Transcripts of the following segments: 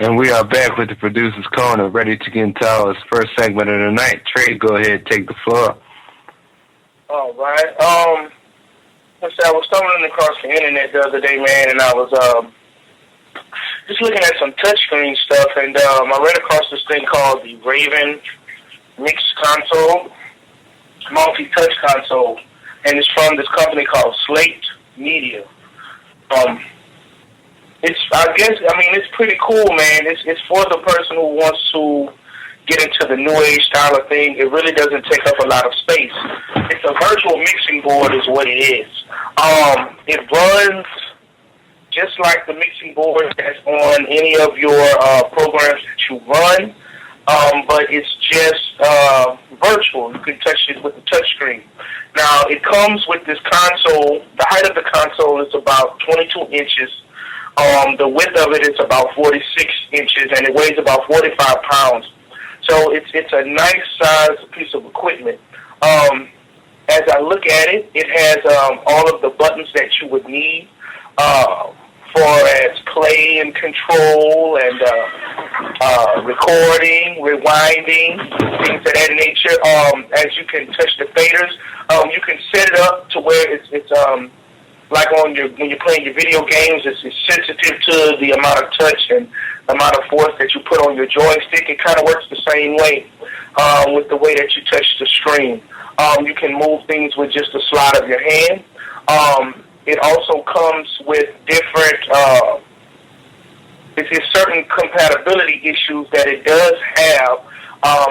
And we are back with the Producer's Corner, ready to get into our first segment of the night. Trey, go ahead, take the floor. All right. Let's say I was stumbling across the internet the other day, man, and I was just looking at some touchscreen stuff, and I ran across this thing called the Raven Mix Console, multi-touch console, and it's from this company called Slate Media. It's pretty cool, man. It's for the person who wants to get into the new age style of thing. It really doesn't take up a lot of space. It's a virtual mixing board is what it is. It runs just like the mixing board that's on any of your programs that you run, but it's just virtual. You can touch it with the touch screen. Now, it comes with this console. The height of the console is about 22 inches. The width of it is about 46 inches, and it weighs about 45 pounds. So it's a nice size piece of equipment. As I look at it, it has all of the buttons that you would need for as play and control and recording, rewinding, things of that nature. As you can touch the faders, you can set it up to where it's like when you're playing your video games, it's sensitive to the amount of touch and amount of force that you put on your joystick. It kind of works the same way with the way that you touch the screen. You can move things with just a slide of your hand. It also comes with different, it's certain compatibility issues that it does have.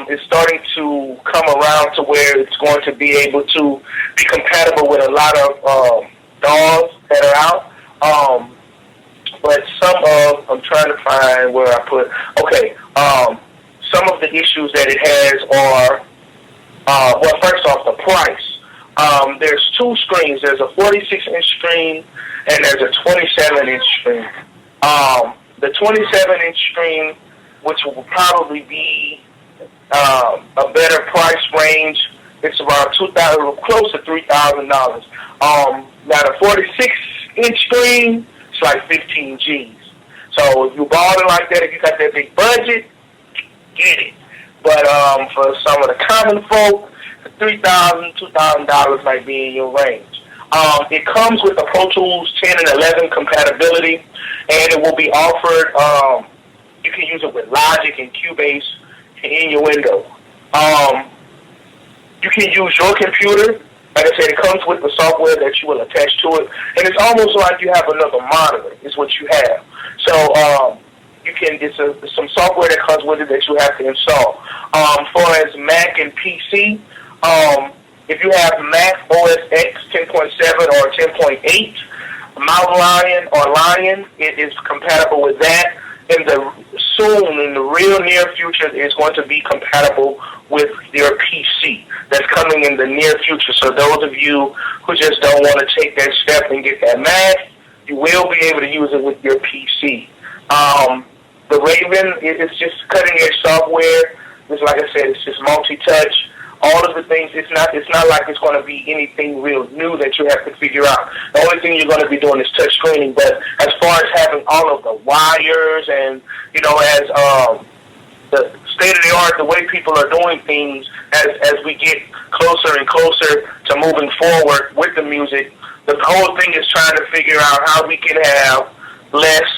It's starting to come around to where it's going to be able to be compatible with a lot of DAWs that are out. But I'm trying to find where I put, some of the issues that it has are, well, first off, the price. There's two screens. There's a 46-inch screen and there's a 27-inch screen. The 27-inch screen, which will probably be a better price range, it's around close to $3,000. Now the 46-inch screen, it's like 15 G's. So if you're balling like that, if you got that big budget, get it. But for some of the common folk, $3,000, $2,000 might be in your range. It comes with the Pro Tools 10 and 11 compatibility, and it will be offered. You can use it with Logic and Cubase in your window. You can use your computer. Like I said, it comes with the software that you will attach to it, and it's almost like you have another monitor. Is what you have. So you can get some software that comes with it that you have to install. For as Mac and PC, if you have Mac OS X 10.7 or 10.8, Mount Lion or Lion, it is compatible with that. In the real near future, it's going to be compatible with your PC. That's coming in the near future. So those of you who just don't want to take that step and get that Mac, you will be able to use it with your PC. The Raven, it's just cutting-edge software. It's like I said, it's just multi-touch. All of the things, it's not like it's going to be anything real new that you have to figure out. The only thing you're going to be doing is touch screening. But as far as having all of the wires and, as the state-of-the-art, the way people are doing things, as we get closer and closer to moving forward with the music, the whole thing is trying to figure out how we can have less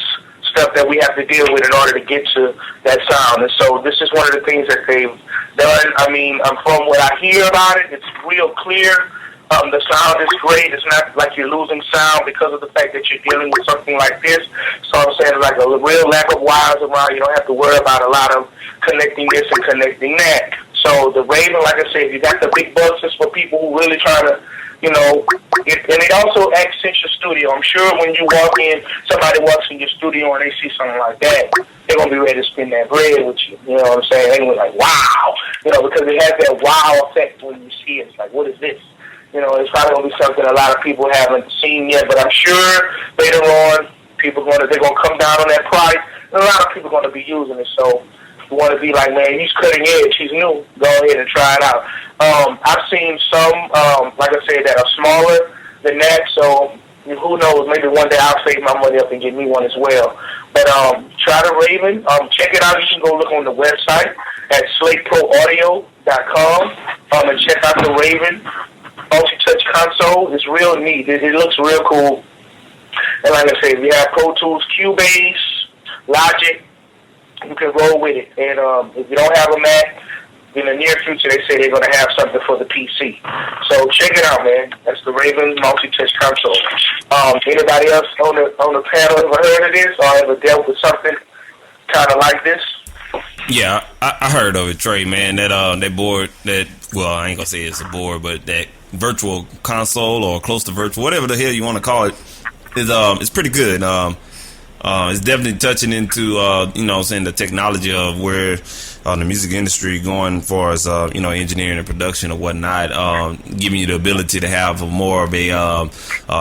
stuff that we have to deal with in order to get to that sound. And so this is one of the things that they've done. I mean, from what I hear about it, it's real clear. The sound is great. It's not like you're losing sound because of the fact that you're dealing with something like this. So I'm saying like a real lack of wires around. You don't have to worry about a lot of connecting this and connecting that. So the Raven, like I said, you got the big bucks. It's for people who really trying to, and it also accents your studio. I'm sure when you walk in, somebody walks in your studio and they see something like that, they're going to be ready to spend that bread with you. You know what I'm saying? They're going to be like, wow. Because it has that wow effect when you see it. It's like, what is this? It's probably going to be something a lot of people haven't seen yet, but I'm sure later on, they're going to come down on that price, and a lot of people are going to be using it. So you want to be like, man, he's cutting edge, he's new, go ahead and try it out. I've seen some, like I said, that are smaller than that, so who knows? Maybe one day I'll save my money up and get me one as well. But try the Raven. Check it out. You can go look on the website at slateproaudio.com and check out the Raven multi-touch console. It's real neat. It looks real cool. And like I said, we have Pro Tools, Cubase, Logic. You can roll with it. And if you don't have a Mac, in the near future, they say they're going to have something for the PC. So check it out, man. That's the Raven multi-touch console. Anybody else on the panel ever heard of this or ever dealt with something kind of like this? Yeah, I heard of it, Trey, man. That board, well, I ain't going to say it's a board, but that virtual console or close to virtual, whatever the hell you want to call it, is it's pretty good. It's definitely touching into, saying the technology of where the music industry going for as, engineering and production or whatnot, giving you the ability to have more of a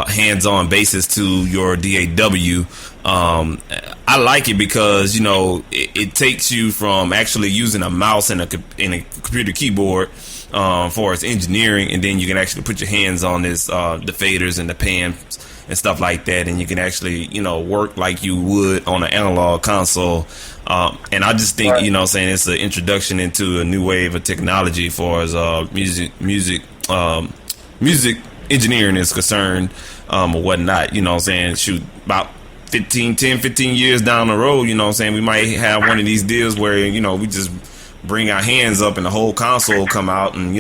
hands-on basis to your DAW. I like it because, it takes you from actually using a mouse and a computer keyboard for its engineering, and then you can actually put your hands on this, the faders and the pans and stuff like that, and you can actually, work like you would on an analog console. And I just think, right. It's an introduction into a new wave of technology for as music engineering is concerned, or whatnot. Shoot, about 15 years down the road, we might have one of these deals where, we just bring our hands up and the whole console come out, and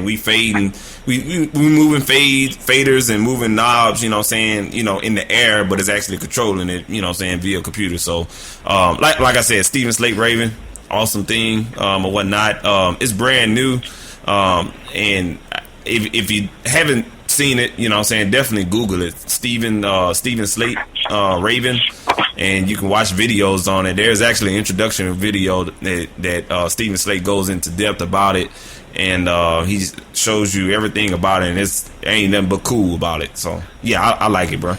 we fading, we moving faders and moving knobs, in the air, but it's actually controlling it, via computer. So like I said, Steven Slate Raven, awesome thing, or whatnot. It's brand new, and if you haven't seen it, definitely Google it. Steven Slate Raven, and you can watch videos on it. There's actually an introduction video that Steven Slate goes into depth about it, and he shows you everything about it, and it ain't nothing but cool about it. So yeah, I like it, bro.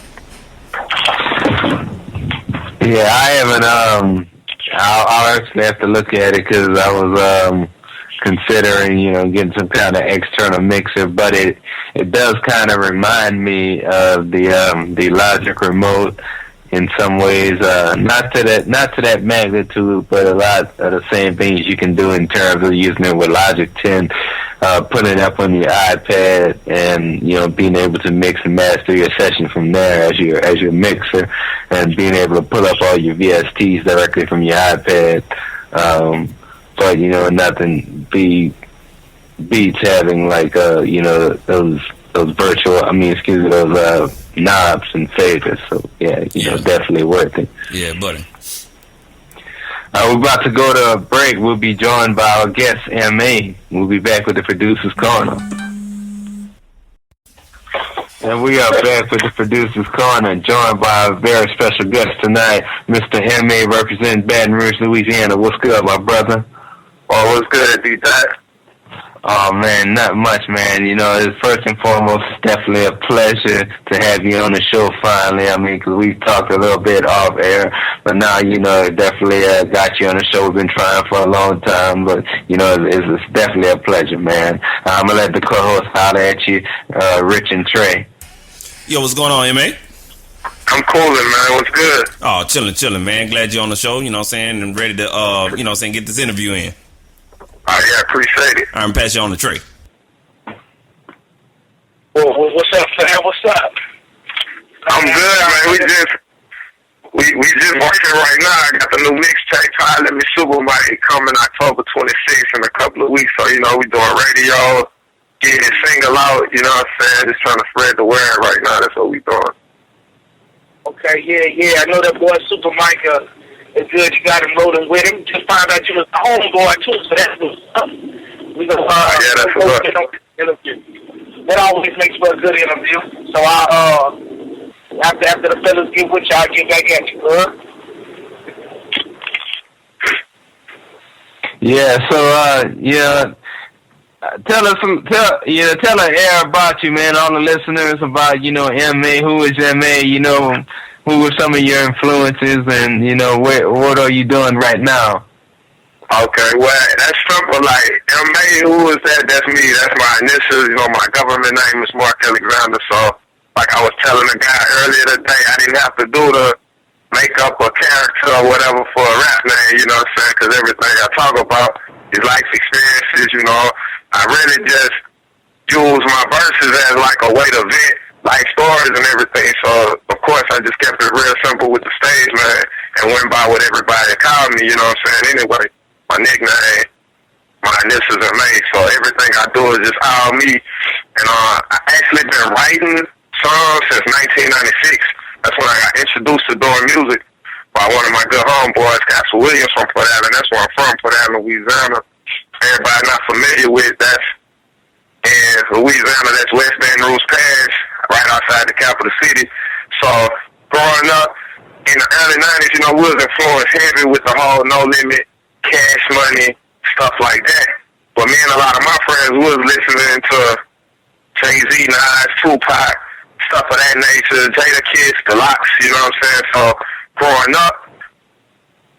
Yeah, I haven't. I'll actually have to look at it because I was considering, getting some kind of external mixer, but it does kind of remind me of the Logic Remote in some ways, not to that magnitude, but a lot of the same things you can do in terms of using it with Logic 10, putting it up on your iPad, and being able to mix and master your session from there as your mixer, and being able to pull up all your VSTs directly from your iPad. But nothing beats having like those virtual. Those knobs and faders. So yeah, definitely worth it. Yeah, buddy. We're about to go to a break. We'll be joined by our guest, M.A. We'll be back with the Producer's Corner. And we are back with the Producer's Corner, joined by a very special guest tonight, Mr. M.A. representing Baton Rouge, Louisiana. What's good, my brother? Oh, what's good, D-Dot? Oh, man, not much, man. It's first and foremost, it's definitely a pleasure to have you on the show finally. Because we've talked a little bit off air, but now, it definitely got you on the show. We've been trying for a long time, but, it's definitely a pleasure, man. I'm going to let the co-host holler at you, Rich and Trey. Yo, what's going on, M.A.? I'm coolin', man. What's good? Oh, chilling, man. Glad you're on the show, and ready to, get this interview in. Yeah, appreciate it. I'm pass you on the tray. Well, what's up, fam? What's up? I'm good, man. We just working right now. I got the new mixtape, Let Me Super Mike, coming October 26th in a couple of weeks. So, we doing radio, getting it single out, you know what I'm saying? Just trying to spread the word right now. That's what we doing. Okay, yeah. I know that boy Super Mike is good. You got him rolling with him. Just found out you was a homeboy too, so that's what's up. We gonna that's what's up. Interview. That always makes for a good interview. So after the fellas get with you, I'll get back at you, bro. Yeah. So tell the air about you, man. All the listeners about M.A. Who is M.A.? Who were some of your influences, and what are you doing right now? Okay, well, that's simple. Like M.A., who is that? That's me. That's my initials. My government name is Mark Alexander. So like I was telling the guy earlier today, I didn't have to do the make up a character or whatever for a rap name, you know what I'm saying? Because everything I talk about is life experiences, you know. I really just use my verses as like a way to vent life stories and everything. So, of course, I just kept it real simple with the stage, man, and went by what everybody called me, you know what I'm saying? Anyway, my nickname, my initials are made, so everything I do is just all me. And I actually been writing songs since 1996. That's when I got introduced to doing music by one of my good homeboys, Castle Williams from Port Allen. That's where I'm from, Port Allen, Louisiana. Everybody not familiar with, that's in Louisiana, that's West Baton Rouge Parish, right outside the capital city. So growing up in the early 90s, you know, we was influenced heavy with the whole No Limit, Cash Money, stuff like that. But me and a lot of my friends was listening to Jay-Z, Nas, Tupac, stuff of that nature, Jada Kiss, Deluxe, you know what I'm saying? So growing up,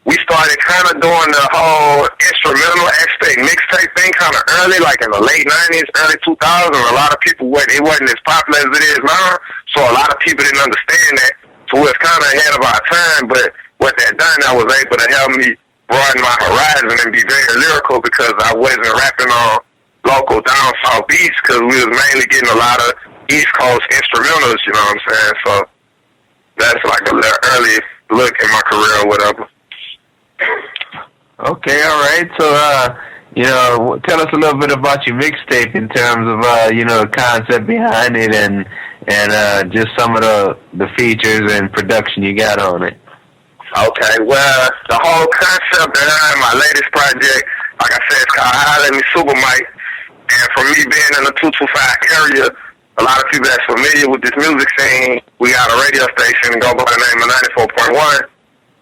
we started kind of doing the whole instrumental aspect mixtape thing kind of early, like in the late 90s, early 2000s. A lot of people, it wasn't as popular as it is now, so a lot of people didn't understand that. So we was kind of ahead of our time, but what that done, I was able to help me broaden my horizon and be very lyrical because I wasn't rapping on local down south beats because we was mainly getting a lot of East Coast instrumentals, you know what I'm saying? So that's like a little early look in my career or whatever. Okay, all right. So, you know, tell us a little bit about your mixtape in terms of, you know, the concept behind it and just some of the features and production you got on it. Okay, well, the whole concept behind my latest project, like I said, it's called Holla at Me Super Mike. And for me being in the 225 area, a lot of people that's familiar with this music scene, we got a radio station go by the name of 94.1.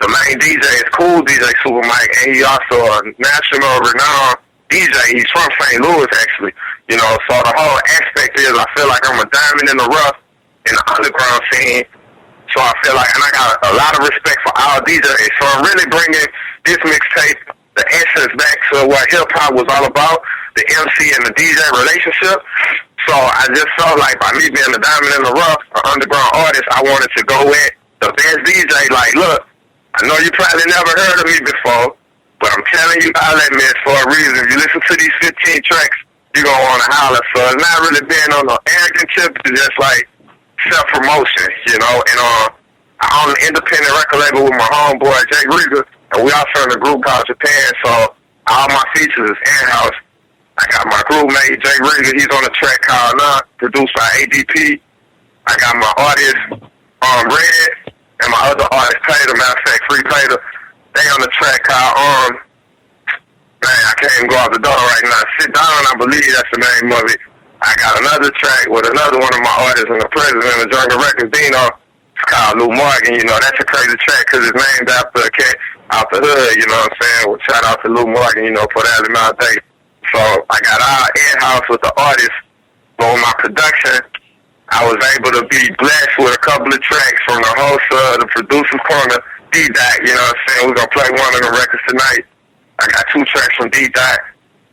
The main DJ is Cool DJ Super Mike, and he also a national renowned DJ. He's from St. Louis, actually. You know, so the whole aspect is I feel like I'm a diamond in the rough in the underground scene. So I feel like, and I got a lot of respect for all DJs. So I'm really bringing this mixtape, the essence back to what hip-hop was all about, the MC and the DJ relationship. So I just felt like by me being a diamond in the rough, an underground artist, I wanted to go at the best DJ, like, look, I know you probably never heard of me before, but I'm telling you, holla at me for a reason. If you listen to these 15 tracks, you're going to want to holler. So it's not really being on an arrogant tip, it's just like self-promotion, you know. And I own an independent record label with my homeboy, Jay Rieger, and we also in a group called Japan, so all my features is in-house. I got my group mate, Jay Rieger, he's on a track called Nah, produced by ADP. I got my artist, Red, and my other artist, Tater, matter of fact, Free Tater, they on the track called, man, I can't even go out the door right now. Sit Down, I believe that's the name of it. I got another track with another one of my artists and the president of Jungle Records, Dino. It's called Lou Morgan, you know, that's a crazy track because it's named after a cat out the hood, you know what I'm saying? Well, shout out to Lou Morgan, you know, for that amount of day. So I got all in-house with the artists, but with my production, I was able to be blessed with a couple of tracks from the host of the producer's corner, D-Dot, you know what I'm saying? We're going to play one of the records tonight. I got 2 tracks from D-Dot.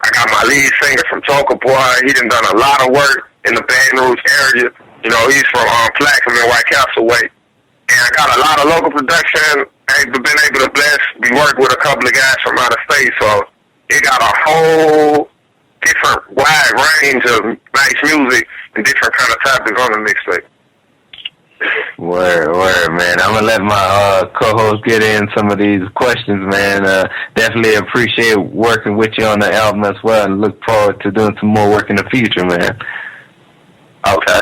I got my lead singer from Toka Boy. He done a lot of work in the Baton Rouge area. You know, he's from Plaquemine in White Castle way. And I got a lot of local production. I've been able to be work with a couple of guys from out of state. So it got a whole different wide range of nice music and different kind of topics on the mixtape. Word, man. I'm gonna let my co-host get in some of these questions, man. Definitely appreciate working with you on the album as well, and look forward to doing some more work in the future, man. Okay.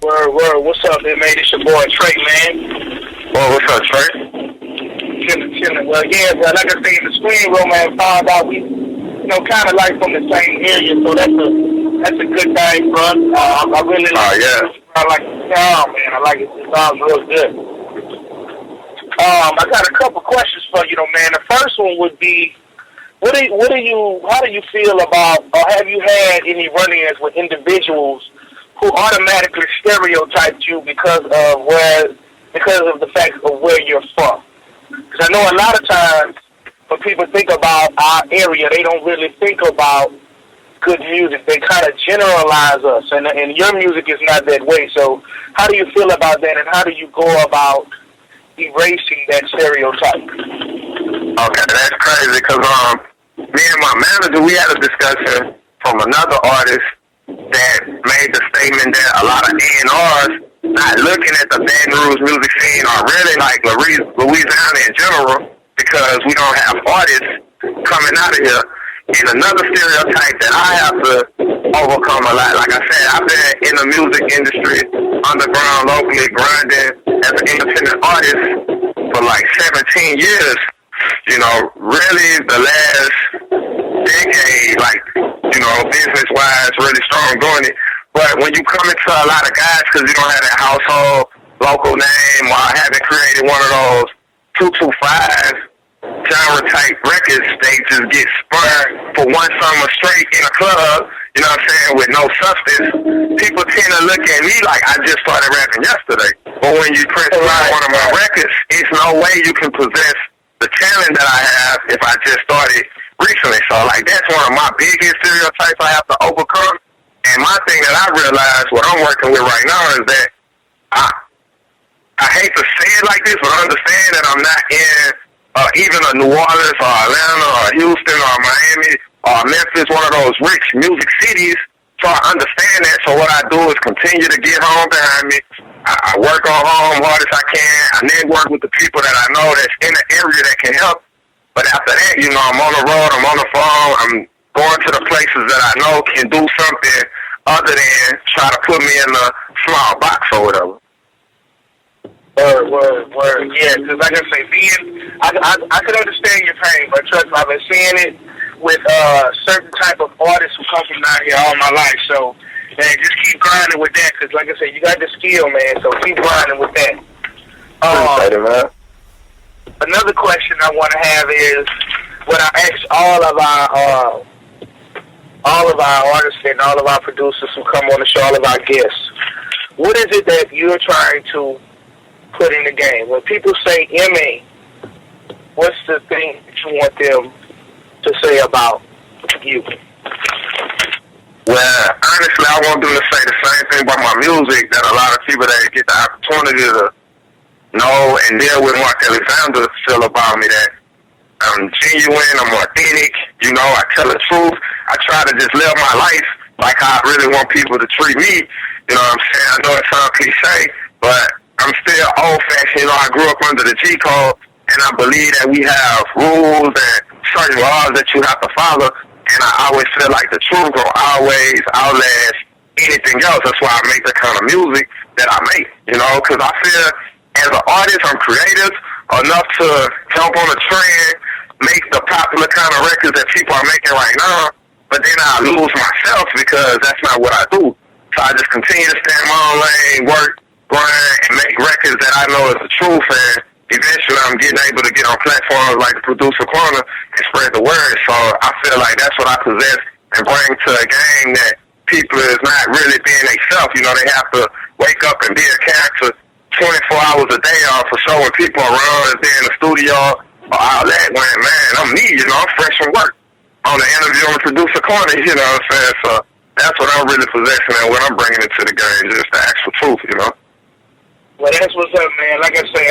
Word. What's up, man? It's your boy Trey, man. Well, what's up, Trey? Chilling. Well, yeah, bro. Like I say in the screen room, man, found out we, you know, kind of like from the same area, so that's a good thing, bro. I really like it. I like the sound, man. I like it. It sounds real good. I got a couple questions for you, though, man. The first one would be, how do you feel about, or have you had any run-ins with individuals who automatically stereotyped you because of the fact of where you're from? Because I know a lot of times when people think about our area, they don't really think about good music. They kind of generalize us, and your music is not that way. So how do you feel about that, and how do you go about erasing that stereotype? Okay, that's crazy because me and my manager, we had a discussion from another artist that made the statement that a lot of A&Rs not looking at the Baton Rouge music scene or really like Louisiana in general because we don't have artists coming out of here. And another stereotype that I have to overcome a lot, like I said, I've been in the music industry, underground, locally, grinding as an independent artist for like 17 years. You know, really the last decade, like, you know, business-wise, really strong doing it. But when you come into a lot of guys, because you don't have that household local name or haven't created one of those 225 genre-type records, they just get spurred for one summer straight in a club, you know what I'm saying, with no substance. People tend to look at me like I just started rapping yesterday. But when you press one of my records, it's no way you can possess the talent that I have if I just started recently. So, like, that's one of my biggest stereotypes I have to overcome. And my thing that I realized, what I'm working with right now, is that I hate to say it like this, but understand that I'm not in even a New Orleans or Atlanta or Houston or Miami or Memphis, one of those rich music cities. So I understand that. So what I do is continue to get home behind me. I work on home hard as I can. I network with the people that I know that's in the area that can help. But after that, you know, I'm on the road, I'm on the phone, I'm going to the places that I know can do something other than try to put me in a small box or whatever. Word. Yeah, because like I say, I can understand your pain, but trust me, I've been seeing it with certain type of artists who come from down here all my life. So, man, just keep grinding with that, because like I said, you got the skill, man, so keep grinding with that. Appreciate it, man. Another question I want to have is, what I ask all of our artists and all of our producers who come on the show, all of our guests, what is it that you're trying to put in the game? When people say MA, what's the thing that you want them to say about you? Well, honestly, I want them to say the same thing about my music that a lot of people that get the opportunity to know and deal with Mark Alexander feel about me, that I'm genuine, I'm authentic, you know, I tell the truth. I try to just live my life like how I really want people to treat me. You know what I'm saying? I know it sounds cliche, but I'm still old-fashioned. You know, I grew up under the G code, and I believe that we have rules and certain laws that you have to follow. And I always feel like the truth will always outlast anything else. That's why I make the kind of music that I make, you know, because I feel as an artist, I'm creative enough to jump on a trend, make the popular kind of records that people are making right now, but then I lose myself because that's not what I do. So I just continue to stay in my own lane, work, grind, and make records that I know is the truth, and eventually I'm getting able to get on platforms like the Producer Corner and spread the word. So I feel like that's what I possess and bring to a game, that people is not really being themselves. You know, they have to wake up and be a character 24 hours a day off for showing people around and be in the studio or all that. When, man, I'm me, you know, I'm fresh from work on the interview on the Producer Corner, you know what I'm saying? So that's what I'm really possessing and what I'm bringing into the game, just the actual truth, you know? Well, that's what's up, man. Like I say,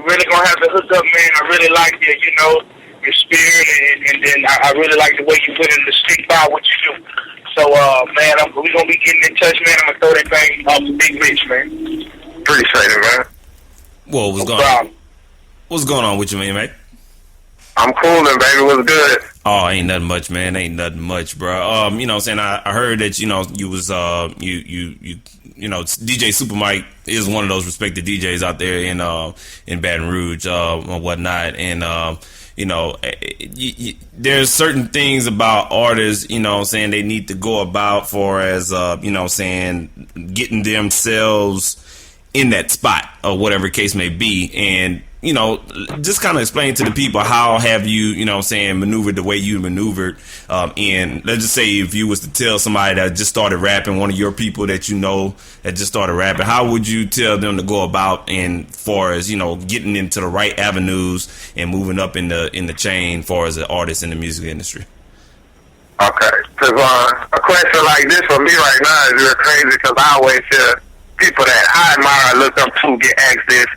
really gonna have to hook up, man. I really like your, you know, your spirit, and then I really like the way you put in the stick by what you do. So, man, we're gonna be getting in touch, man. I'm gonna throw that thing off the Big Rich, man. Appreciate it, man. Whoa, what's going on? What's going on with you, man, mate? I'm coolin', baby. What's good? Oh, ain't nothing much, man. Ain't nothing much, bro. You know what I'm saying? I heard that, you know, you was, you know, DJ Super Mike is one of those respected DJs out there in Baton Rouge, and whatnot. And, you know, there's certain things about artists, you know what I'm saying, they need to go about for as, you know what I'm saying, getting themselves in that spot or whatever case may be. And, you know, just kind of explain to the people, how have you, you know what I'm saying, maneuvered the way you maneuvered. And let's just say if you was to tell somebody that just started rapping, one of your people that you know that just started rapping, how would you tell them to go about, in far as, you know, getting into the right avenues and moving up in the chain far as an artist in the music industry? Okay. Because a question like this for me right now is real crazy because I always hear people that I admire and look up to get asked this,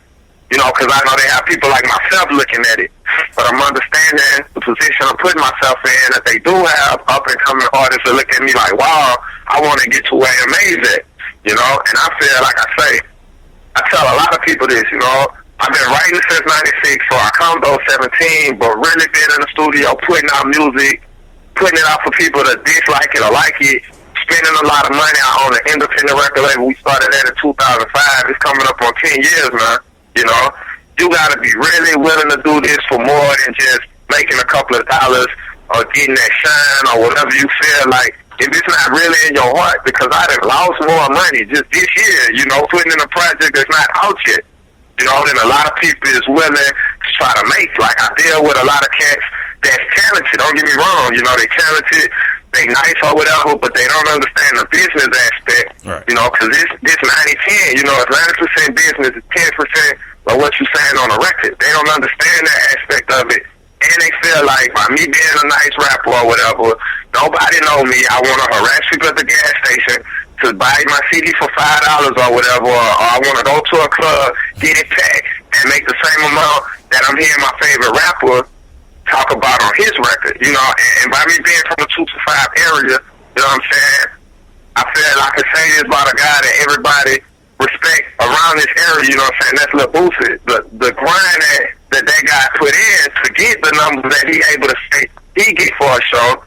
you know, because I know they have people like myself looking at it. But I'm understanding the position I'm putting myself in, that they do have up-and-coming artists that look at me like, wow, I want to get to where I'm at, you know? And I feel like I tell a lot of people this, you know, I've been writing since 96, so I come to 17, but really been in the studio, putting out music, putting it out for people to dislike it or like it, spending a lot of money. I own an independent record label. We started that in 2005. It's coming up on 10 years now, you know. You got to be really willing to do this for more than just making a couple of dollars or getting that shine or whatever you feel like. If it's not really in your heart, because I done lost more money just this year, you know, putting in a project that's not out yet. You know, then a lot of people is willing to try to make. Like, I deal with a lot of cats that's talented. Don't get me wrong. You know, they talented, they nice or whatever, but they don't understand the business aspect. Right. You know, because this 90-10, you know, it's 90% business, it's 10% of what you're saying on the record. They don't understand that aspect of it. And they feel like by me being a nice rapper or whatever, nobody know me. I want to harass people at the gas station to buy my CD for $5 or whatever, or I want to go to a club, get it packed, and make the same amount that I'm hearing my favorite rapper talk about on his record, you know. And by me being from the 225 area, you know what I'm saying, I feel like I can say this about a guy that everybody respect around this area, you know what I'm saying, that's Lil Boosie. The grind that guy put in to get the numbers that he able to say he get for a show,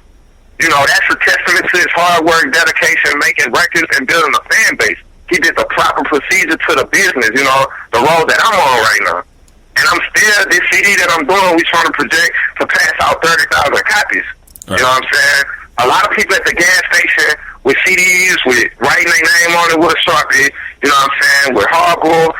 you know, that's a testament to his hard work, dedication, making records, and building a fan base. He did the proper procedure to the business, you know, the road that I'm on right now. And I'm still, this CD that I'm doing, we trying to project to pass out 30,000 copies. Right. You know what I'm saying? A lot of people at the gas station with CDs, with writing their name on it with a Sharpie, you know what I'm saying, with hardcore,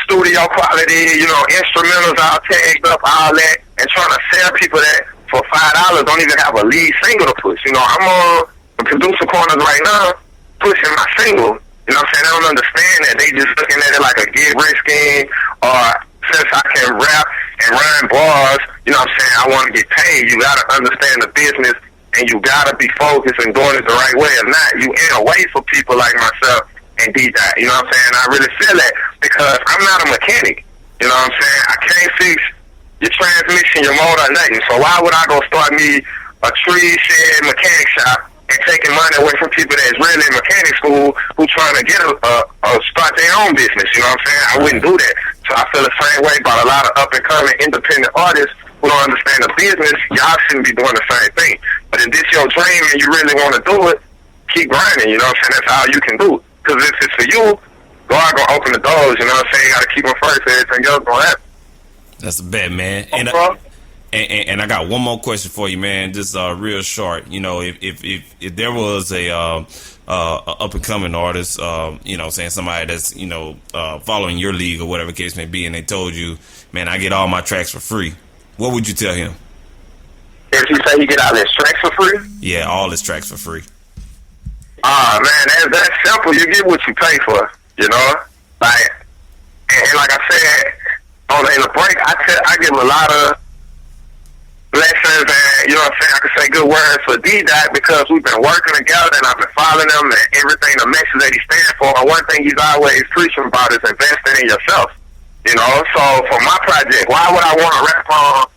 studio quality, you know, instrumentals all tagged up, all that, and trying to sell people that for $5 don't even have a lead single to push. You know, I'm on the producer corners right now pushing my single. You know what I'm saying? They don't understand that. They just looking at it like a get rich scheme, or since I can rap and rhyme bars, you know what I'm saying, I want to get paid. You got to understand the business, and you got to be focused and doing it the right way. If not, you in a way for people like myself and D-Dot. You know what I'm saying? I really feel that because I'm not a mechanic. You know what I'm saying? I can't fix your transmission, your motor, nothing. So why would I go start me a tree shed mechanic shop and taking money away from people that's really in mechanic school who trying to get start their own business? You know what I'm saying? I wouldn't do that. So I feel the same way about a lot of up-and-coming independent artists who don't understand the business. Y'all shouldn't be doing the same thing. But if this your dream and you really want to do it, keep grinding. You know what I'm saying? That's all you can do. Because if it's for you, God gonna open the doors. You know what I'm saying? You got to keep them first. Everything else gonna happen. That's a bet, man. And I got one more question for you, man. Just real short. You know, if there was a up and coming artist, you know, saying somebody that's, you know, following your league or whatever case may be, and they told you, man, I get all my tracks for free, what would you tell him? If you say you get all his tracks for free? Yeah, all his tracks for free. Man, that's simple. You get what you pay for, you know? Like, and like I said, in the break, I give a lot of blessings and, you know what I'm saying, I can say good words for D-Dot because we've been working together and I've been following him and everything, the message that he stands for. And one thing he's always preaching about is investing in yourself, you know? So for my project, why would I want to rap on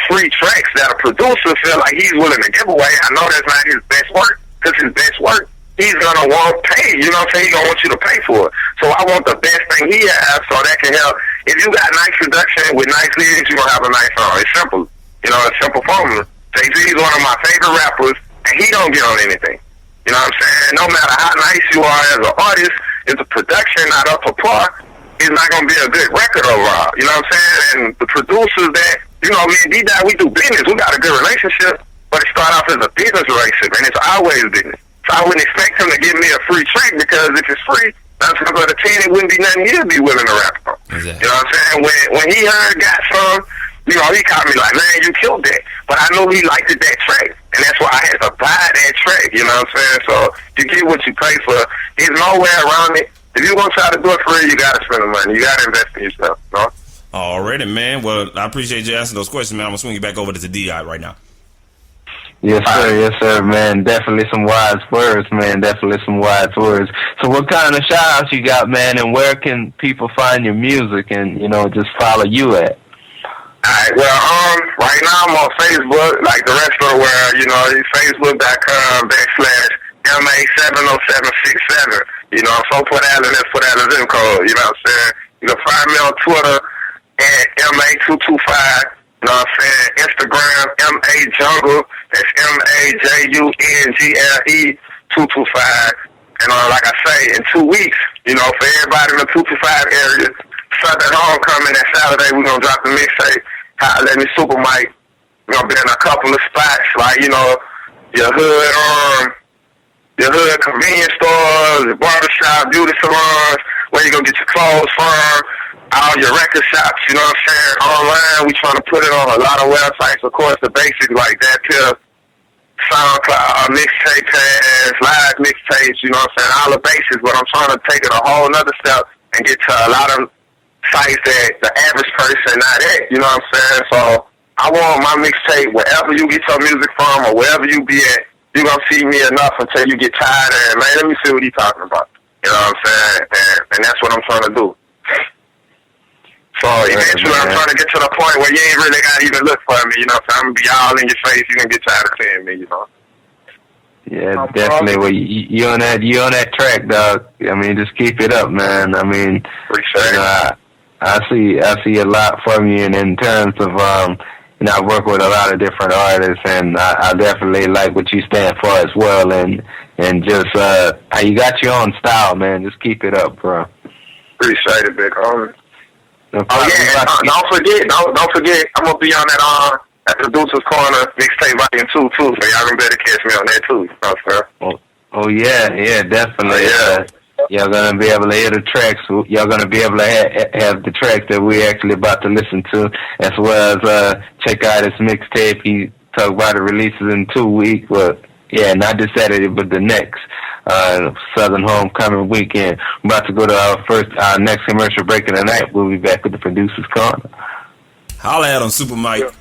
free tracks that a producer feel like he's willing to give away? I know that's not his best work, because his best work, he's going to want pay, you know what I'm saying? He's going to want you to pay for it. So I want the best thing he has so that can help. If you got nice production with nice lyrics, you're going to have a nice song. It's simple. You know, it's simple formula. Jay-Z is one of my favorite rappers, and he don't get on anything. You know what I'm saying? No matter how nice you are as an artist, if the production not up to par, it's not going to be a good record overall. You know what I'm saying? And the producers that, you know, me and D-Dot, we do business. We got a good relationship, but it started off as a business relationship, and it's always business. So I wouldn't expect him to give me a free track because if it's free, that's going to go to 10, it wouldn't be nothing he'd be willing to rap on. Exactly. You know what I'm saying? When he heard got some, you know, he called me like, man, you killed that. But I knew he liked that track. And that's why I had to buy that track, you know what I'm saying? So you get what you pay for. There's no way around it. If you're going to try to do it for free, you got to spend the money. You got to invest in yourself, you know? Alrighty, man. Well, I appreciate you asking those questions, man. I'm going to swing you back over to D.I. right now. Yes, sir, man. Definitely some wise words, man. Definitely some wise words. So what kind of shout-outs you got, man, and where can people find your music and, just follow you at? Alright, well, right now I'm on Facebook, like the rest of the world, Facebook.com/MA70767. So put that in the zip code, you know what I'm saying? You can find me on Twitter at MA225, you know what I'm saying? Instagram, MA Jungle, that's MAJUNGLE 225. And like I say, in 2 weeks, for everybody in the 225 area, Southern Homecoming that Saturday, we're going to drop the mixtape, Let Me Super Mike. We're going to be in a couple of spots, like, your hood convenience stores, your barbershop, beauty salons, where you going to get your clothes from, all your record shops, you know what I'm saying? Online, we trying to put it on a lot of websites, of course, the basics like that till SoundCloud, mixtape pads, live mixtapes, you know what I'm saying? All the basics, but I'm trying to take it a whole nother step and get to a lot of sites that the average person not at, you know what I'm saying? So I want my mixtape, wherever you get your music from or wherever you be at, you gonna see me enough until you get tired and, man, let me see what he talking about. You know what I'm saying? And that's what I'm trying to do. So eventually I'm trying to get to the point where you ain't really gotta even look for me, you know what I'm saying? I'm gonna be all in your face, you're gonna get tired of seeing me, Yeah, definitely. Well, you on that track, dog. I mean, just keep it up, man. I mean, I see a lot from you, and in terms of I work with a lot of different artists, and I definitely like what you stand for as well, and just how you got your own style, man. Just keep it up, bro. Appreciate it, big homie. Don't forget, I'm gonna be on that at Producer's Corner mixtape volume 2 too, so y'all can better catch me on that too. You know, sir. Oh yeah, definitely. Y'all gonna be able to hear the tracks. Y'all gonna be able to have the tracks that we're actually about to listen to, as well as check out his mixtape. He talked about the releases in 2 weeks, but not this Saturday, but the next Southern Homecoming weekend. We're about to go to our next commercial break of the night. We'll be back with the Producer's Corner. Holla at him, Super Mike.